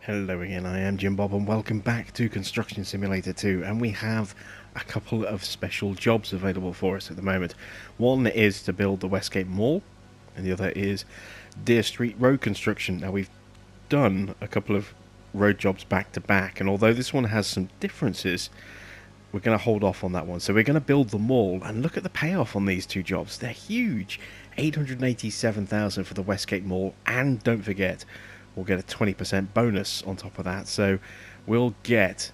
Hello again, I am Jim Bob and welcome back to Construction Simulator 2, and we have a couple of special jobs available for us at the moment. One is to build the Westgate Mall and the other is Deer Street Road construction. Now we've done a couple of road jobs back to back, and although this one has some differences, we're going to hold off on that one. So we're going to build the mall, and look at the payoff on these two jobs. They're huge. 887,000 for the Westgate Mall, and don't forget, we'll get a 20% bonus on top of that, so we'll get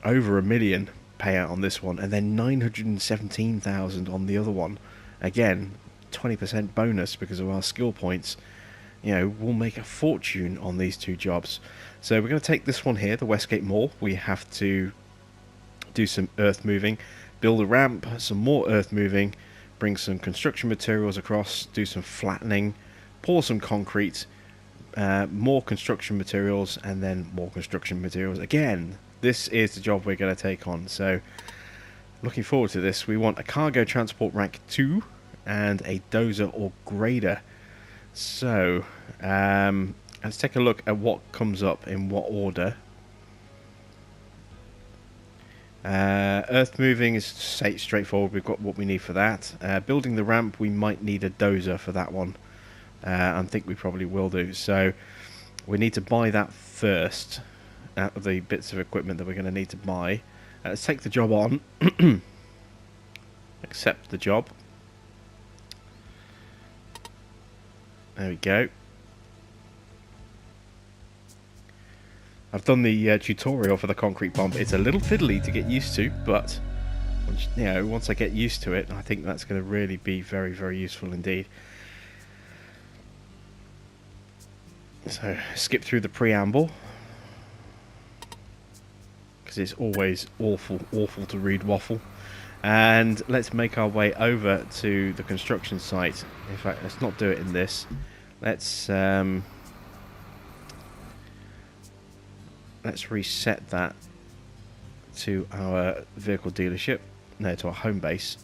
over $1 million payout on this one, and then 917,000 on the other one. Again, 20% bonus because of our skill points. You know, we'll make a fortune on these two jobs. So we're going to take this one here, the Westgate Mall. We have to do some earth moving, build a ramp, some more earth moving, bring some construction materials across, do some flattening, pour some concrete, more construction materials, and then more construction materials. Again, this is the job we're going to take on, so looking forward to this. We want a cargo transport rank 2 and a dozer or grader. So let's take a look at what comes up in what order. Earth moving is straightforward, we've got what we need for that. Building the ramp, we might need a dozer for that one. I think we probably will do. So we need to buy that first out of the bits of equipment that we're going to need to buy. Let's take the job on. Accept the job. There we go. I've done the tutorial for the concrete pump. It's a little fiddly to get used to, but once I get used to it, I think that's going to really be very, very useful indeed. So skip through the preamble because it's always awful to read waffle, and let's make our way over to the construction site. In fact, let's not do it in this. Let's reset that to our vehicle dealership, to our home base.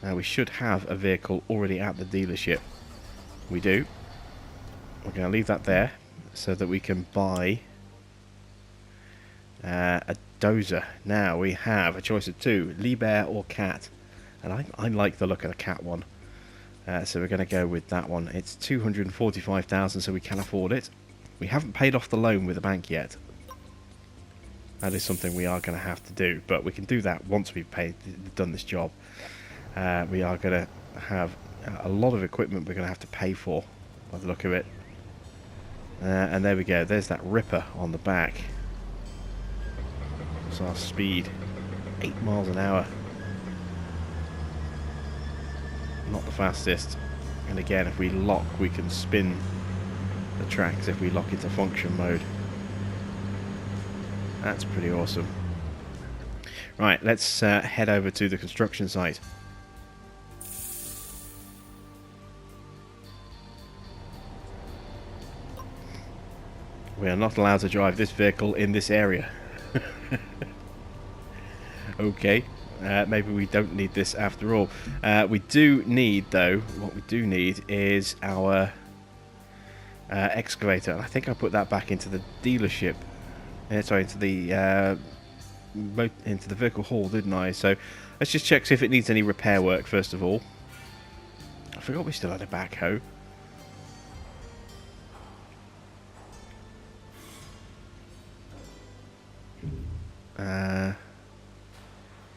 Now we should have a vehicle already at the dealership. We do. We're going to leave that there so that we can buy a dozer. Now we have a choice of two, Liebherr or Cat. And I like the look of the Cat one. So we're going to go with that one. It's 245,000, so we can afford it. We haven't paid off the loan with the bank yet. That is something we are going to have to do, but we can do that once we've done this job. We are going to have a lot of equipment we're going to have to pay for, by the look of it. And there we go. There's that ripper on the back. That's our speed. 8 miles an hour. Not the fastest. And again, if we lock, we can spin the tracks if we lock into function mode. That's pretty awesome. Right, let's head over to the construction site. We are not allowed to drive this vehicle in this area. Okay, maybe we don't need this after all. We do need, though, what we do need is our excavator. I think I put that back into the dealership. Sorry, into the vehicle hall, didn't I? So let's just check see if it needs any repair work first of all. I forgot we still had a backhoe.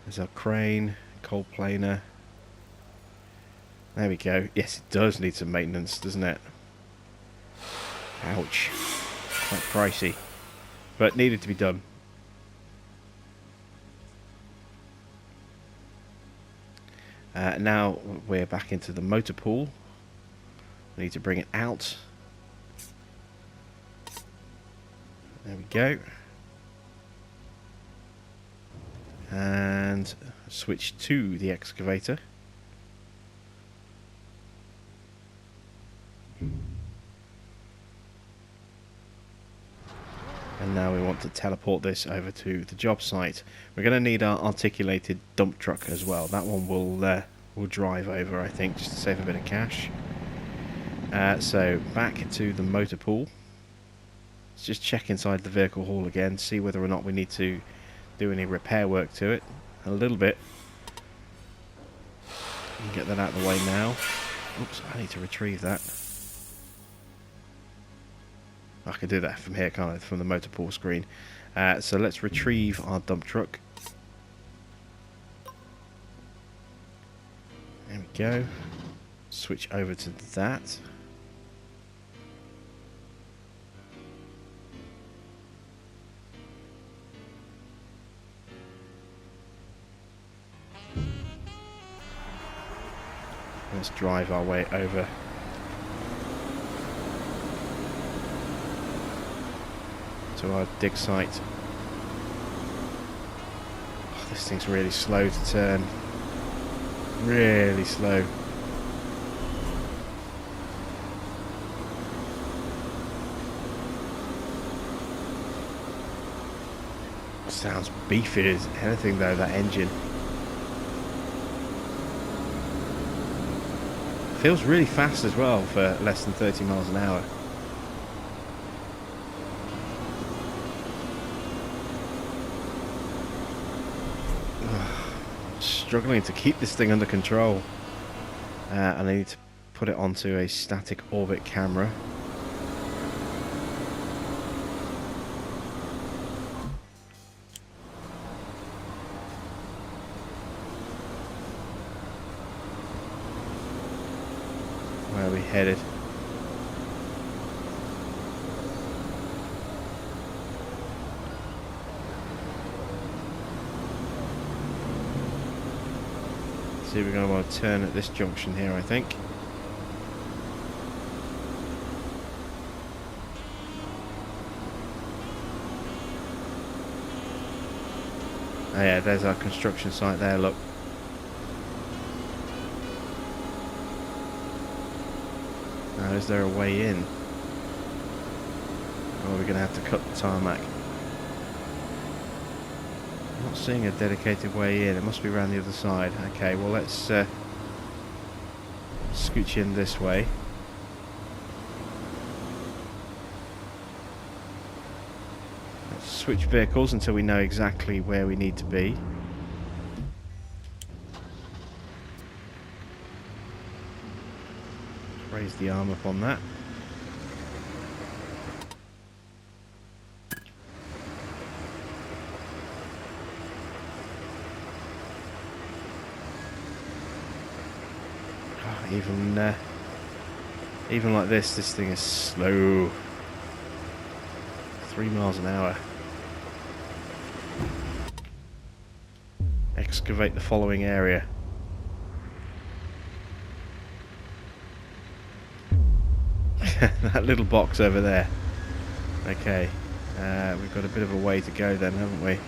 There's our crane, coal planer. There we go. Yes, it does need some maintenance, doesn't it? Ouch. Quite pricey. But needed to be done. Now we're back into the motor pool. We need to bring it out. There we go. And switch to the excavator. And now we want to teleport this over to the job site. We're going to need our articulated dump truck as well. That one will we'll drive over, I think, just to save a bit of cash. So back to the motor pool. Let's just check inside the vehicle hall again, see whether or not we need to do any repair work to it. A little bit. Get that out of the way now. Oops, I need to retrieve that. I can do that from here, can't I? From the motor pool screen. So let's retrieve our dump truck. There we go. Switch over to that. Let's drive our way over to our dig site. Oh, this thing's really slow to turn. Really slow. Sounds beefy as anything though, that engine. Feels really fast as well for less than 30 miles an hour. Struggling to keep this thing under control. And I need to put it onto a static orbit camera. Where are we headed? See, we're going to want to turn at this junction here, I think. Oh yeah, there's our construction site there, look. Now, is there a way in? Or are we going to have to cut the tarmac? I'm not seeing a dedicated way in. It must be around the other side. Okay, well let's scooch in this way. Let's switch vehicles until we know exactly where we need to be. Raise the arm up on that. Even like this thing is slow. 3 miles an hour. Excavate the following area. That little box over there. Okay, we've got a bit of a way to go then, haven't we?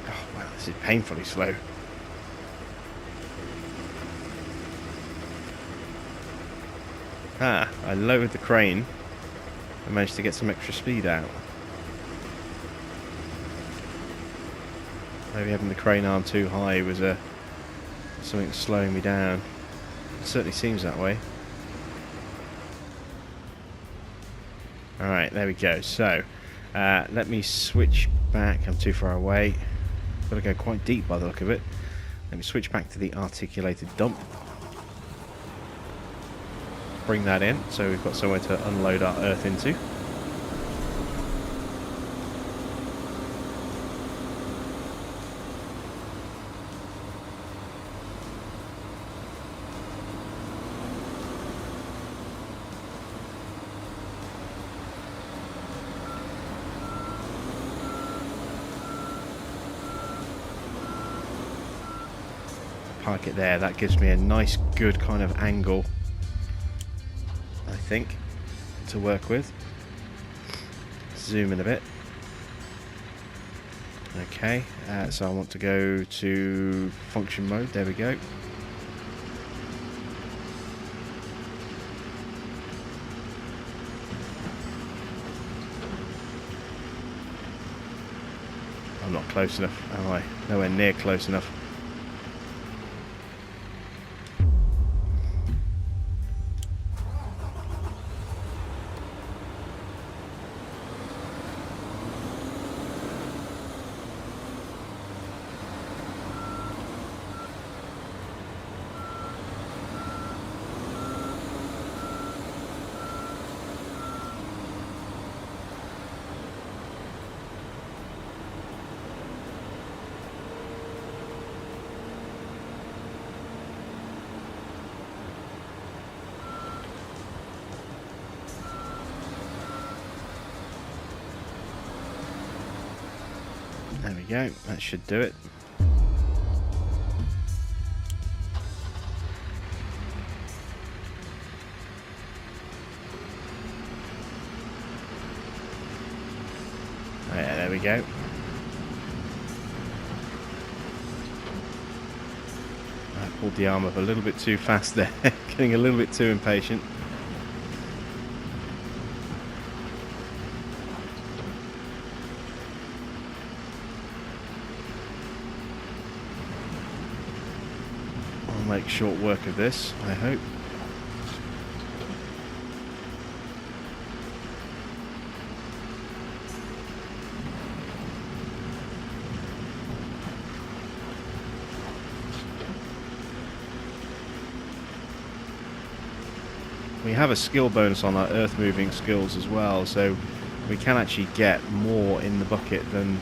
Oh wow, this is painfully slow. Ah, I lowered the crane. I managed to get some extra speed out. Maybe having the crane arm too high was something slowing me down. It certainly seems that way. Alright, there we go. So, let me switch back. I'm too far away. Got to go quite deep by the look of it. Let me switch back to the articulated dump. Bring that in, so we've got somewhere to unload our earth into. Park it there, that gives me a nice good kind of angle, I think, to work with. Zoom in a bit. Okay, so I want to go to function mode, there we go. close enough, am I? Nowhere near close enough. There we go, that should do it. Yeah, there we go. I pulled the arm up a little bit too fast there, getting a little bit too impatient. Make short work of this, I hope. We have a skill bonus on our earth moving skills as well, so we can actually get more in the bucket than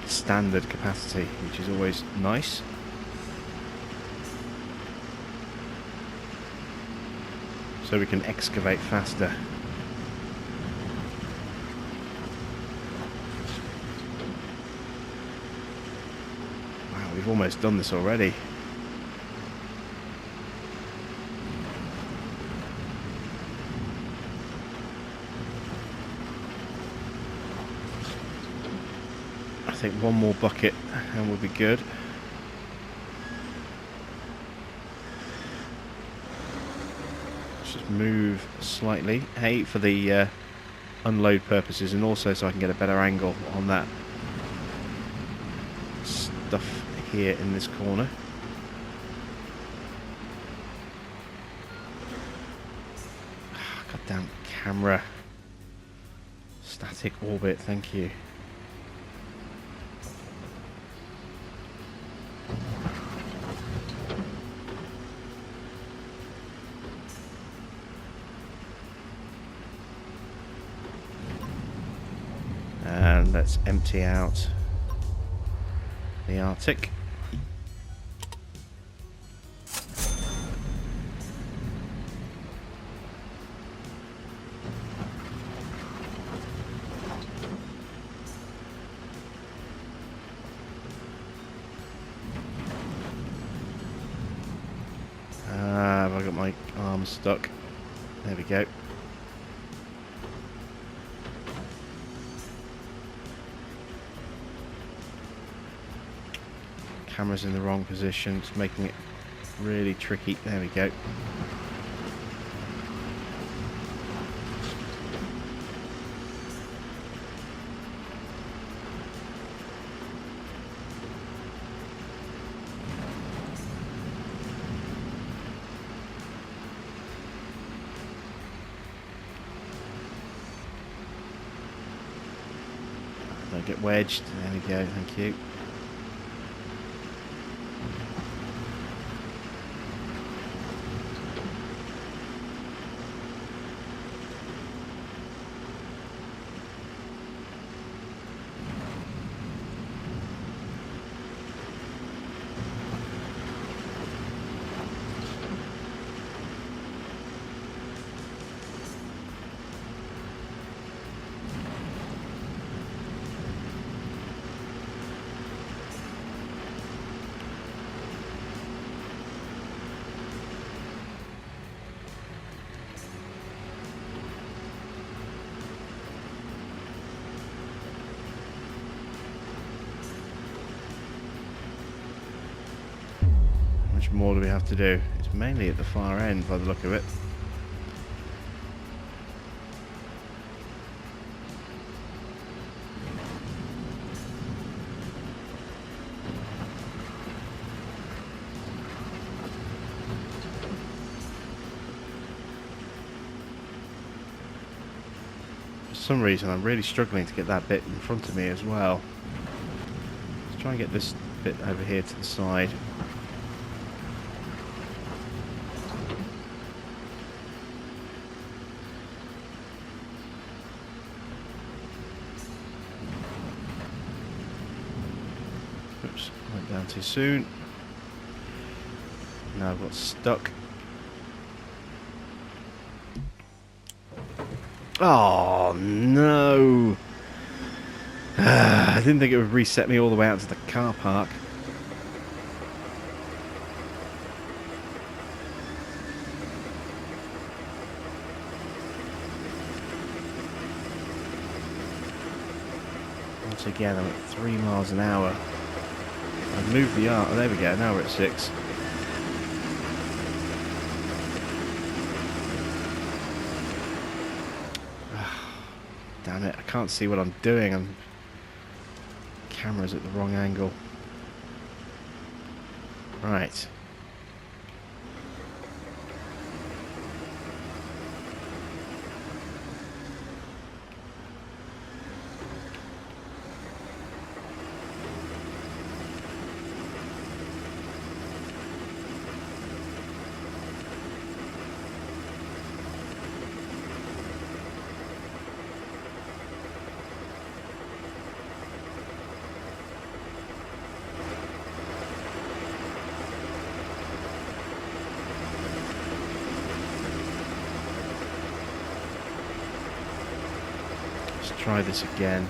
standard capacity, which is always nice. So we can excavate faster. Wow, we've almost done this already. I think one more bucket and we'll be good. Move slightly, hey, for the unload purposes, and also so I can get a better angle on that stuff here in this corner. Goddamn camera. Static orbit, thank you. And let's empty out the Arctic. Have I got my arm stuck? There we go. Camera's in the wrong position, it's making it really tricky. There we go. Don't get wedged. There we go, thank you. How much more do we have to do? It's mainly at the far end by the look of it. some reason I'm really struggling to get that bit in front of me as well. Let's try and get this bit over here to the side. Oops, went down too soon. Now I've got stuck. Oh no! I didn't think it would reset me all the way out to the car park. Once again, I'm at 3 miles an hour. I've moved the arm. Oh, there we go. Now we're at 6. Damn it, I can't see what I'm doing. Camera's at the wrong angle. Right. Try this again.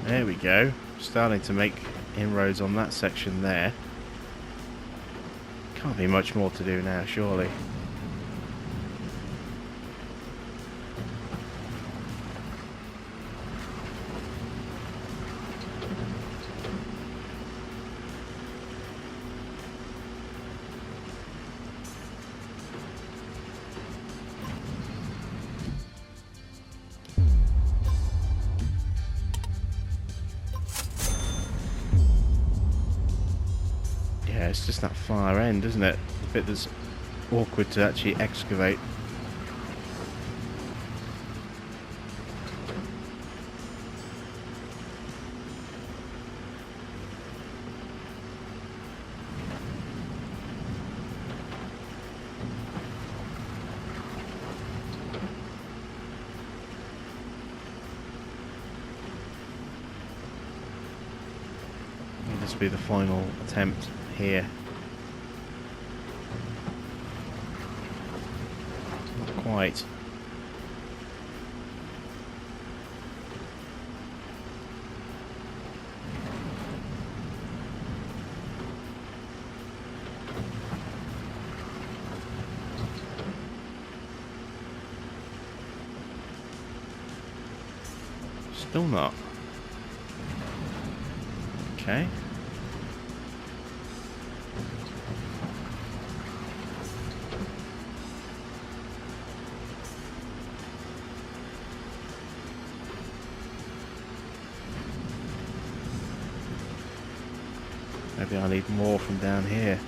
There we go. Starting to make inroads on that section there. Can't be much more to do now, surely. Yeah, it's just that far end, isn't it? The bit that's awkward to actually excavate. This will be the final attempt here. Not quite. Still not. Okay. Maybe I need more from down here.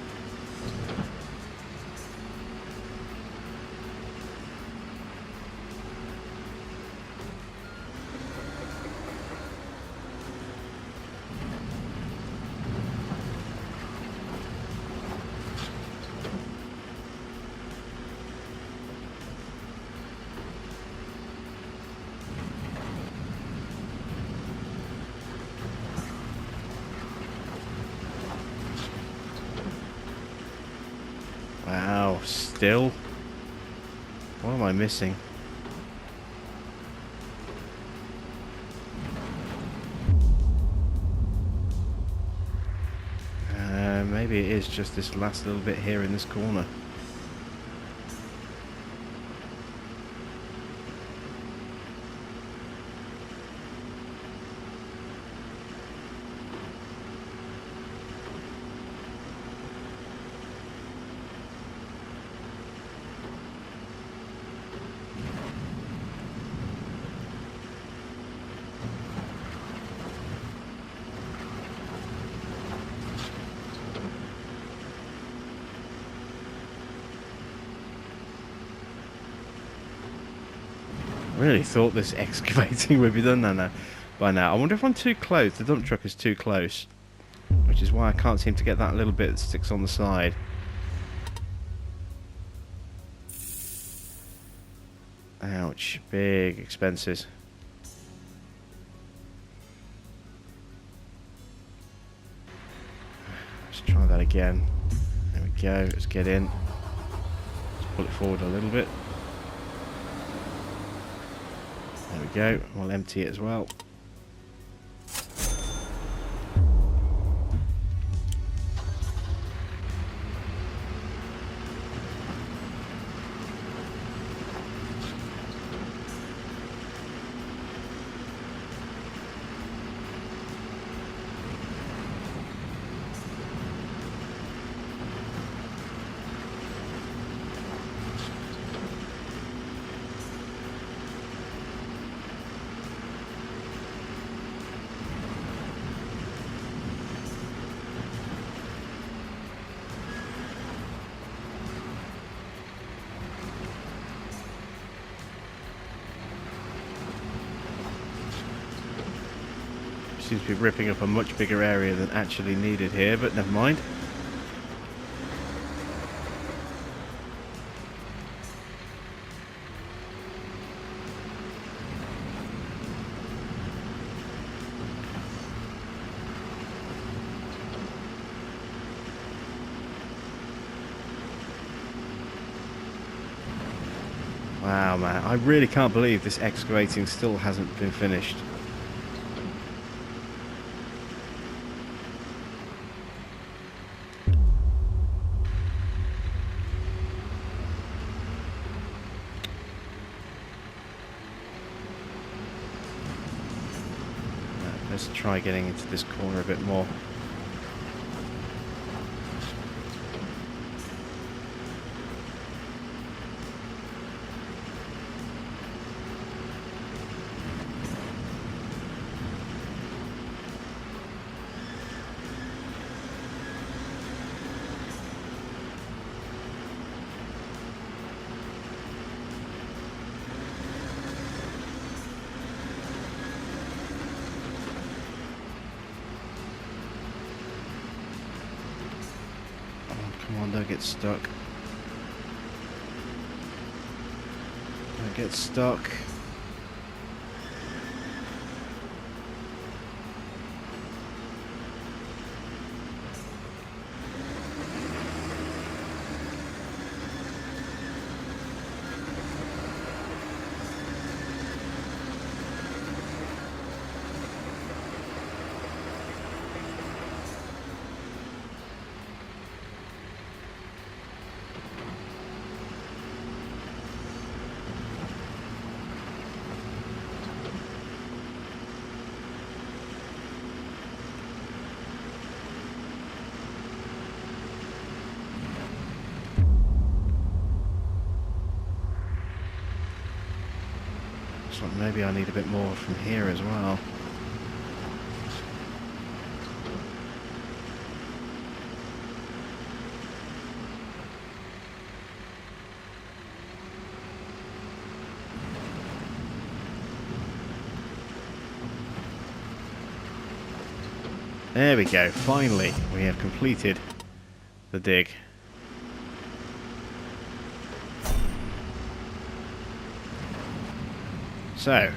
Wow, still? What am I missing? Maybe it is just this last little bit here in this corner. I really thought this excavating would be done by now. I wonder if I'm too close. The dump truck is too close, which is why I can't seem to get that little bit that sticks on the side. Ouch, big expenses. Let's try that again. There we go, let's get in. Let's pull it forward a little bit. There we go, we'll empty it as well. Seems to be ripping up a much bigger area than actually needed here, but never mind. Wow, man, I really can't believe this excavating still hasn't been finished. Let's try getting into this corner a bit more. Come on, don't get stuck. Don't get stuck. So maybe I need a bit more from here as well. There we go, finally we have completed the dig. So,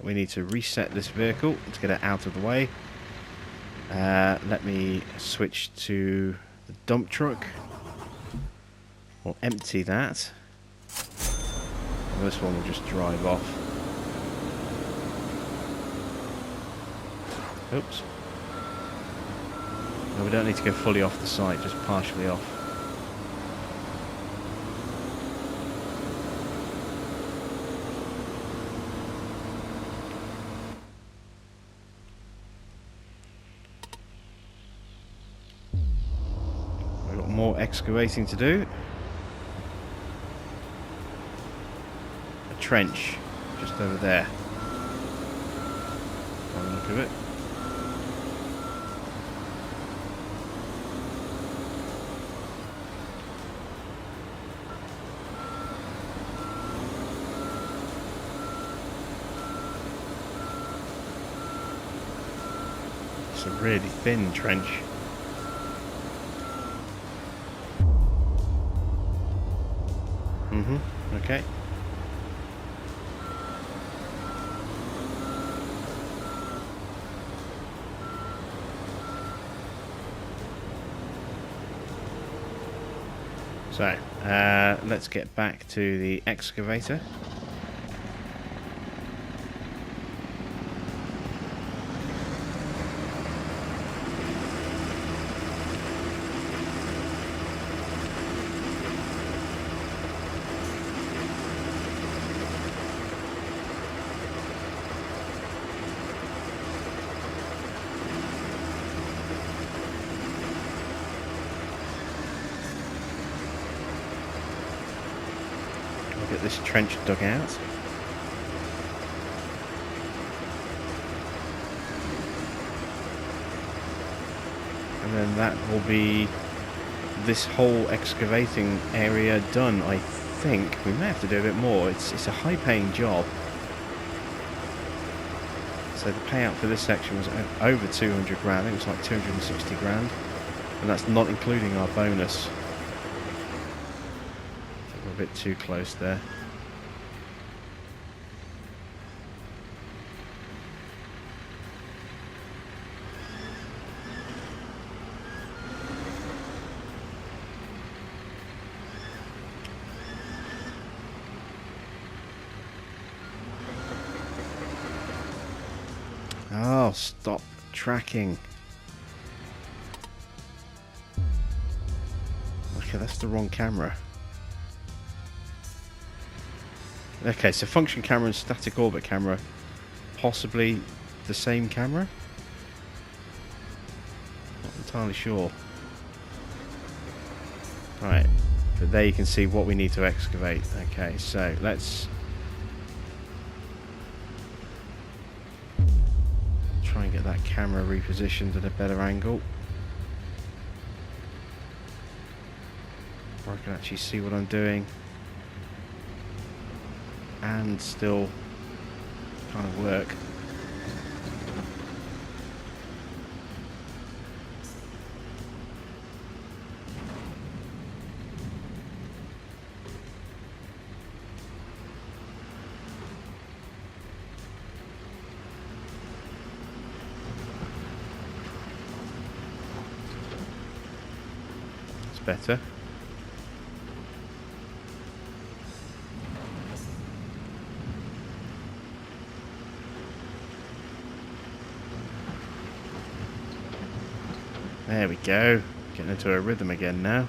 we need to reset this vehicle to get it out of the way. Let me switch to the dump truck. We'll empty that. And this one will just drive off. Oops. No, we don't need to go fully off the site, just partially off. We've got more excavating to do. A trench just over there. Have a look at it. It's a really thin trench. Okay. So, let's get back to the excavator. Get this trench dug out. And then that will be this whole excavating area done, I think. We may have to do a bit more. It's a high paying job. So the payout for this section was over 200 grand. I think it was like 260 grand. And that's not including our bonus. A bit too close there. Oh, stop tracking. Okay, that's the wrong camera. Okay, so function camera and static orbit camera, possibly the same camera? Not entirely sure. Right, but there you can see what we need to excavate. Okay, so let's try and get that camera repositioned at a better angle, where I can actually see what I'm doing and still kind of work. It's better. There we go. Getting into a rhythm again now.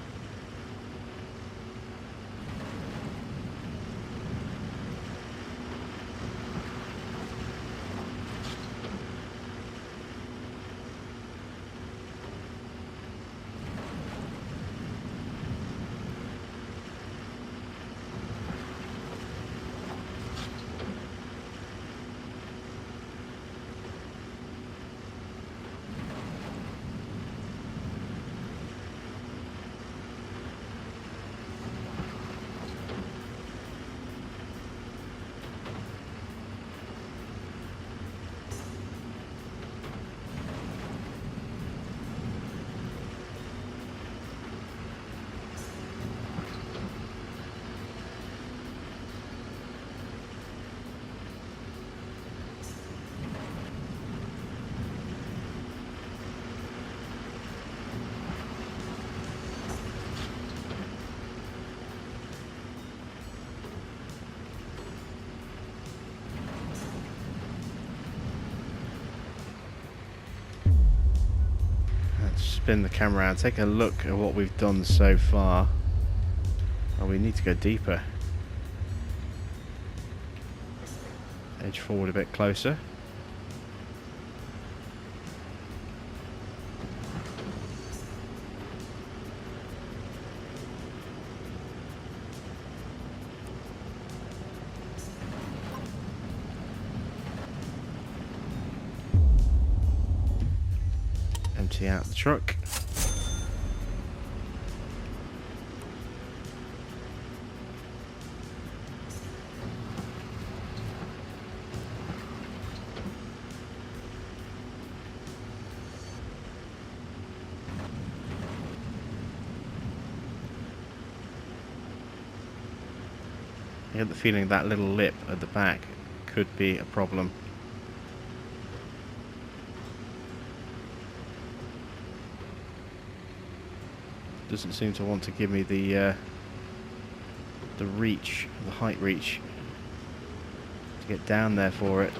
spin the camera around, take a look at what we've done so far. Oh, we need to go deeper. Edge forward a bit closer. Empty out the truck. I get the feeling that little lip at the back could be a problem. Doesn't seem to want to give me the reach, the height reach to get down there for it.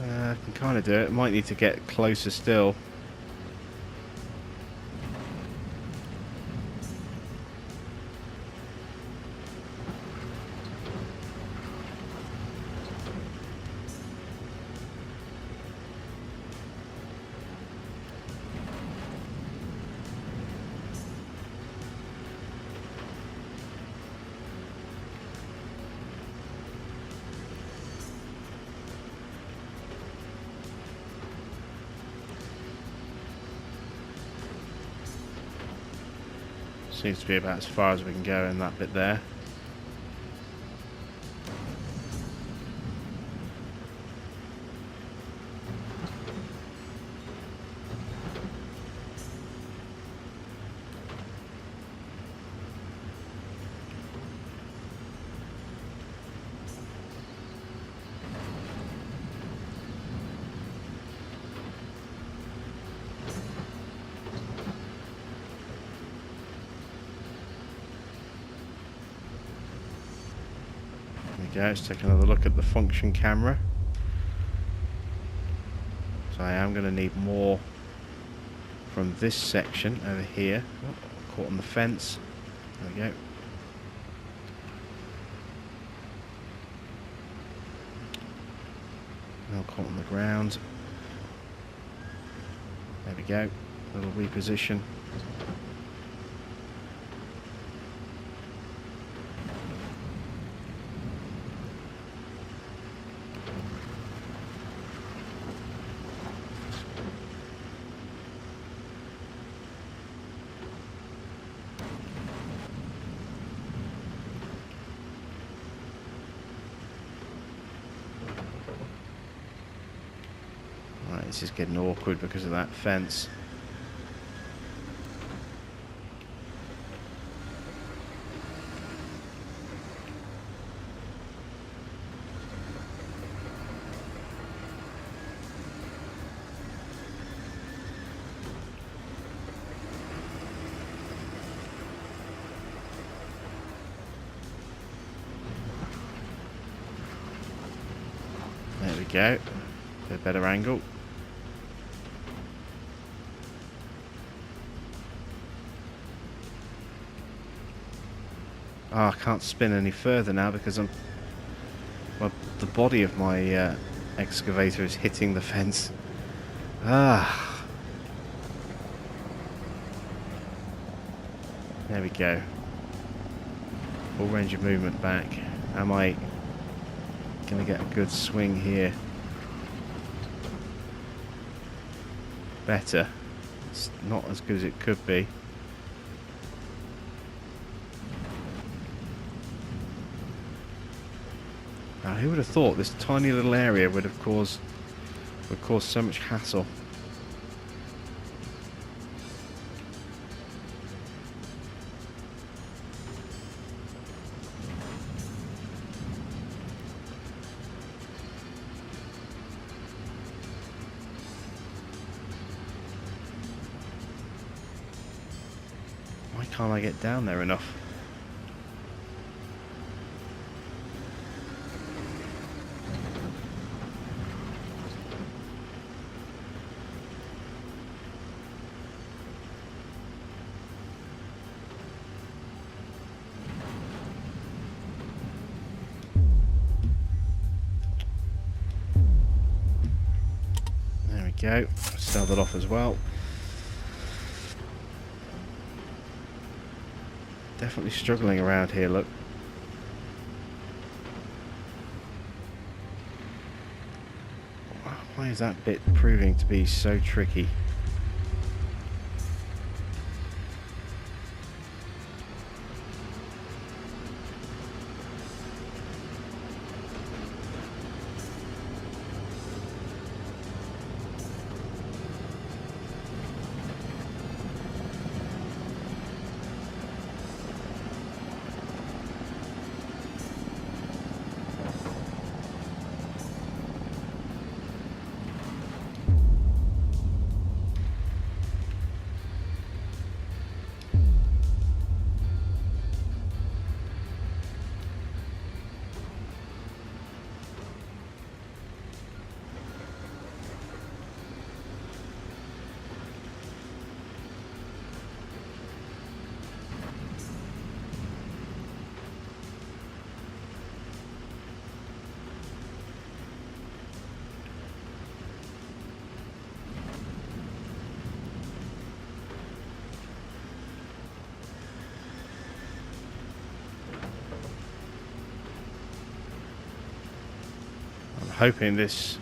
I can kind of do it. Might need to get closer still. Seems to be about as far as we can go in that bit there. There we go, let's take another look at the function camera. So I am going to need more from this section over here. Oh, caught on the fence. There we go. Now caught on the ground. There we go. A little reposition. This is getting awkward because of that fence. There we go. A better angle. Oh, I can't spin any further now because well, the body of my excavator is hitting the fence. Ah. There we go. Full range of movement back. Am I going to get a good swing here? Better. It's not as good as it could be. Now, who would have thought this tiny little area would cause so much hassle? Why can't I get down there enough? There we go. Sell that off as well. Definitely struggling around here, look. Why is that bit proving to be so tricky? Hoping this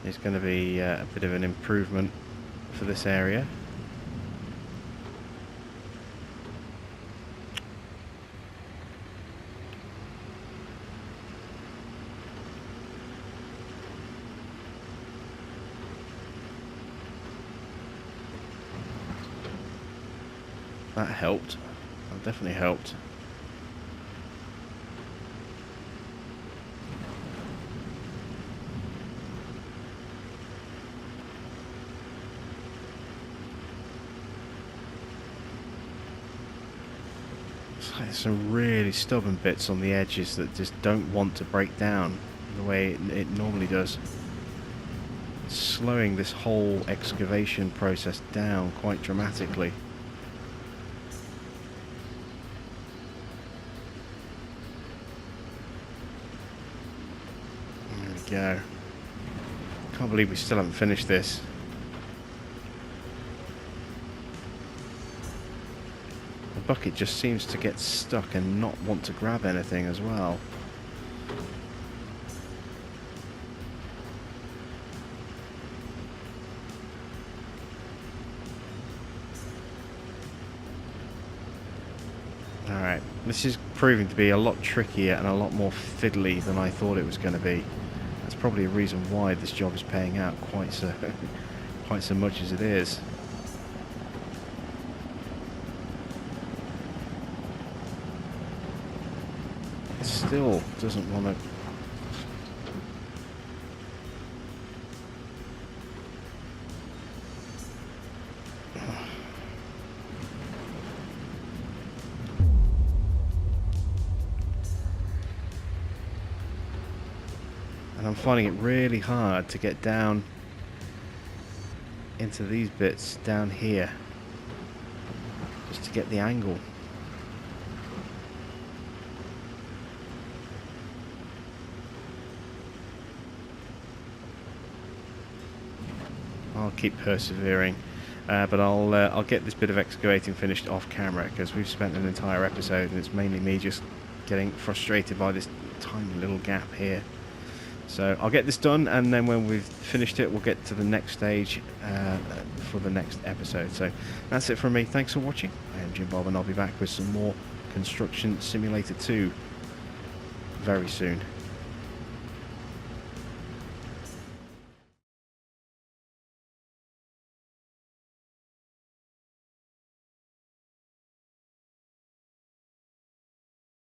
is going to be a bit of an improvement for this area. That helped. That definitely helped. There's some really stubborn bits on the edges that just don't want to break down the way it normally does. It's slowing this whole excavation process down quite dramatically. There we go. Can't believe we still haven't finished this. The bucket just seems to get stuck and not want to grab anything as well. Alright, this is proving to be a lot trickier and a lot more fiddly than I thought it was going to be. That's probably a reason why this job is paying out quite so much as it is. It still doesn't want to. And I'm finding it really hard to get down into these bits down here, just to get the angle. I'll keep persevering, but I'll get this bit of excavating finished off camera, because we've spent an entire episode and it's mainly me just getting frustrated by this tiny little gap here. So I'll get this done, and then when we've finished it, we'll get to the next stage for the next episode. So that's it from me. Thanks for watching. I am Jim Bob, and I'll be back with some more Construction Simulator 2 very soon.